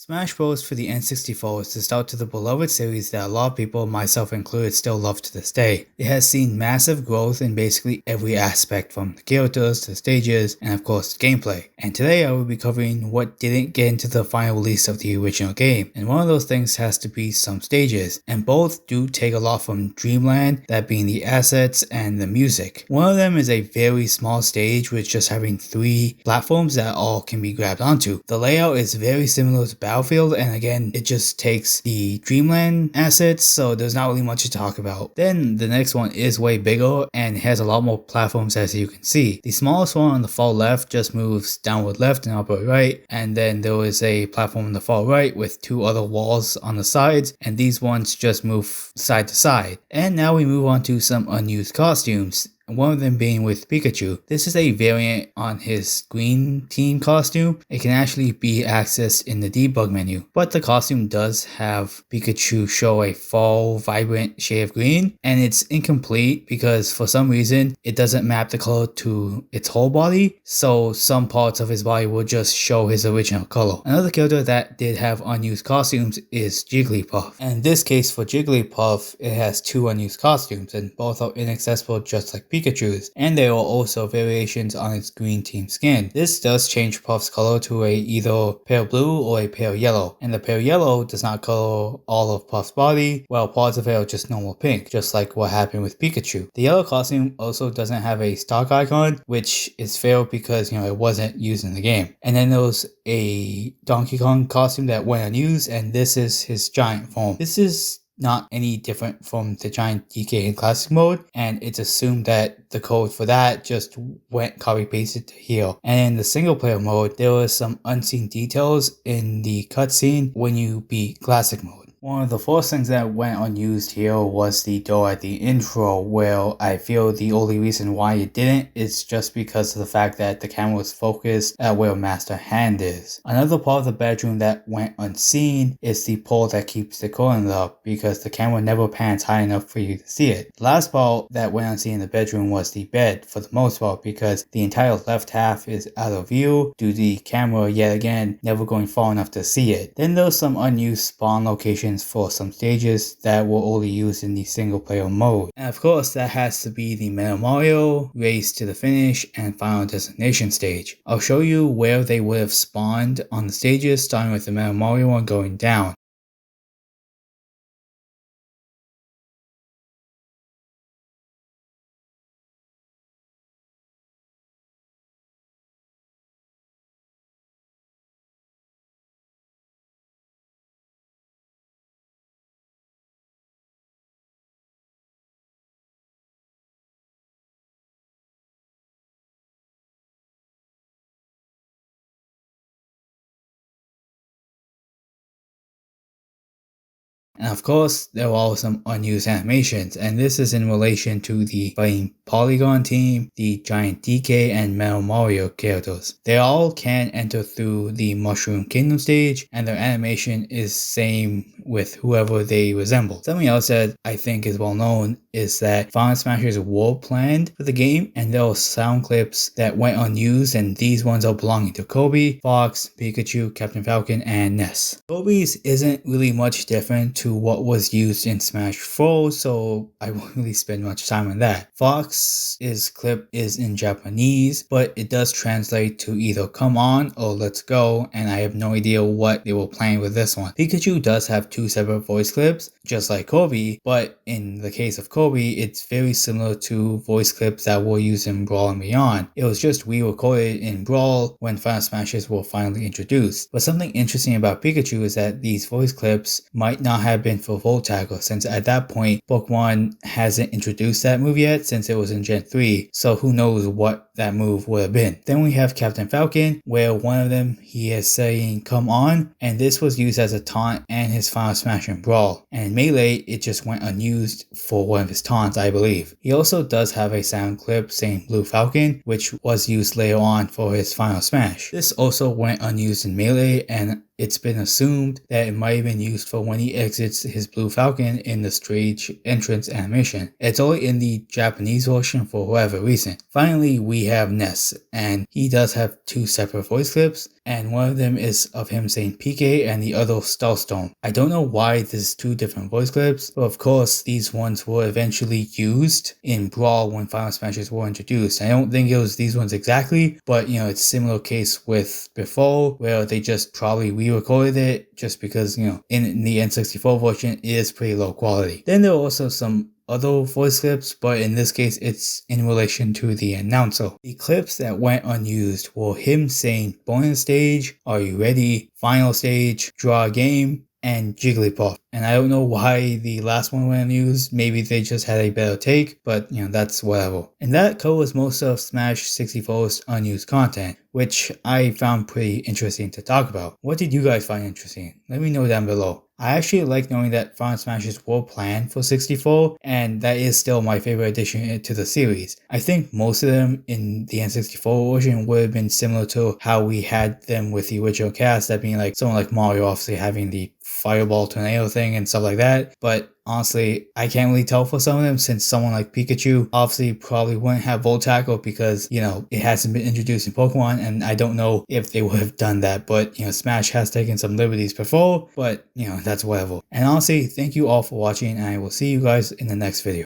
Smash Bros. For the N64 is the start to the beloved series that a lot of people, myself included, still love to this day. It has seen massive growth in basically every aspect, from the characters to the stages and of course the gameplay. And today I will be covering what didn't get into the final release of the original game, and one of those things has to be some stages, and both do take a lot from Dreamland, that being the assets and the music. One of them is a very small stage with just having 3 platforms that all can be grabbed onto. The layout is very similar to Battlefield, and again, it just takes the Dreamland assets, so there's not really much to talk about. Then the next one is way bigger and has a lot more platforms, as you can see. The smallest one on the far left just moves downward left and upward right, and then there is a platform on the far right with 2 other walls on the sides, and these ones just move side to side. And now we move on to some unused costumes, one of them being with Pikachu. This is a variant on his green team costume. It can actually be accessed in the debug menu, but the costume does have Pikachu show a fall vibrant shade of green, and it's incomplete because for some reason it doesn't map the color to its whole body, so some parts of his body will just show his original color. Another character that did have unused costumes is Jigglypuff. And in this case for Jigglypuff, it has 2 unused costumes, and both are inaccessible just like Pikachu's, and there are also variations on its green team skin. This does change Puff's color to a either pale blue or a pale yellow, and the pale yellow does not color all of Puff's body, while parts of it are just normal pink, just like what happened with Pikachu. The yellow costume also doesn't have a stock icon, which is fair because it wasn't used in the game. And then there was a Donkey Kong costume that went unused, and this is his giant form. This is not any different from the giant DK in classic mode, and it's assumed that the code for that just went copy pasted to here. And in the single player mode, there was some unseen details in the cutscene when you beat classic mode. One of the first things that went unused here was the door at the intro, where I feel the only reason why it didn't is just because of the fact that the camera was focused at where Master Hand is. Another part of the bedroom that went unseen is the pole that keeps the curtain up, because the camera never pans high enough for you to see it. The last part that went unseen in the bedroom was the bed, for the most part, because the entire left half is out of view due to the camera yet again never going far enough to see it. Then there's some unused spawn locations for some stages that were only used in the single player mode. And of course that has to be the Meta Mario, Race to the Finish, and Final Destination stage. I'll show you where they would have spawned on the stages, starting with the Meta Mario one going down. And of course, there are also some unused animations, and this is in relation to the Fighting Polygon team, the Giant DK, and Metal Mario characters. They all can enter through the Mushroom Kingdom stage, and their animation is same with whoever they resemble. Something else that I think is well known is that Final Smashers were planned for the game, and there are sound clips that went unused, and these ones are belonging to Kirby, Fox, Pikachu, Captain Falcon, and Ness. Kirby's isn't really much different to what was used in Smash 4, so I won't really spend much time on that. Fox's clip is in Japanese, but it does translate to either come on or let's go, and I have no idea what they were planning with this one. Pikachu does have 2 separate voice clips, just like Kirby, but in the case of Kirby, it's very similar to voice clips that were used in Brawl and Beyond. It was just re-recorded in Brawl when Final Smashers were finally introduced. But something interesting about Pikachu is that these voice clips might not have been for Volt Tackle, since at that point Book 1 hasn't introduced that move yet since it was in Gen 3, so who knows what that move would have been. Then we have Captain Falcon, where one of them he is saying come on, and this was used as a taunt and his Final Smash in Brawl, and in Melee it just went unused for one of his taunts, I believe. He also does have a sound clip saying Blue Falcon, which was used later on for his Final Smash. This also went unused in Melee, and it's been assumed that it might have been used for when he exits his Blue Falcon in the stage entrance animation. It's only in the Japanese version for whatever reason. Finally, we have Ness, and he does have 2 separate voice clips. and one of them is of him saying PK and the other Starstone. I don't know why there's two different voice clips, but of course these ones were eventually used in Brawl when Final Smashes were introduced. I don't think it was these ones exactly, but it's a similar case with before where they just probably re-recorded it just because in the N64 version it is pretty low quality. Then there are also some other voice clips, but in this case it's in relation to the announcer. The clips that went unused were him saying bonus stage, are you ready, final stage, draw a game, and Jigglypuff. And I don't know why the last one went unused. Maybe they just had a better take, but that's whatever. And that covers most of Smash 64's unused content, which I found pretty interesting to talk about. What did you guys find interesting? Let me know down below. I actually like knowing that Final Smashes were planned for 64, and that is still my favorite addition to the series. I think most of them in the N64 version would have been similar to how we had them with the original cast, that being like someone like Mario obviously having the fireball tornado thing and stuff like that, but honestly, I can't really tell for some of them, since someone like Pikachu obviously probably wouldn't have Volt Tackle because, it hasn't been introduced in Pokemon, and I don't know if they would have done that, but, Smash has taken some liberties before, but, that's whatever. And honestly, thank you all for watching, and I will see you guys in the next video.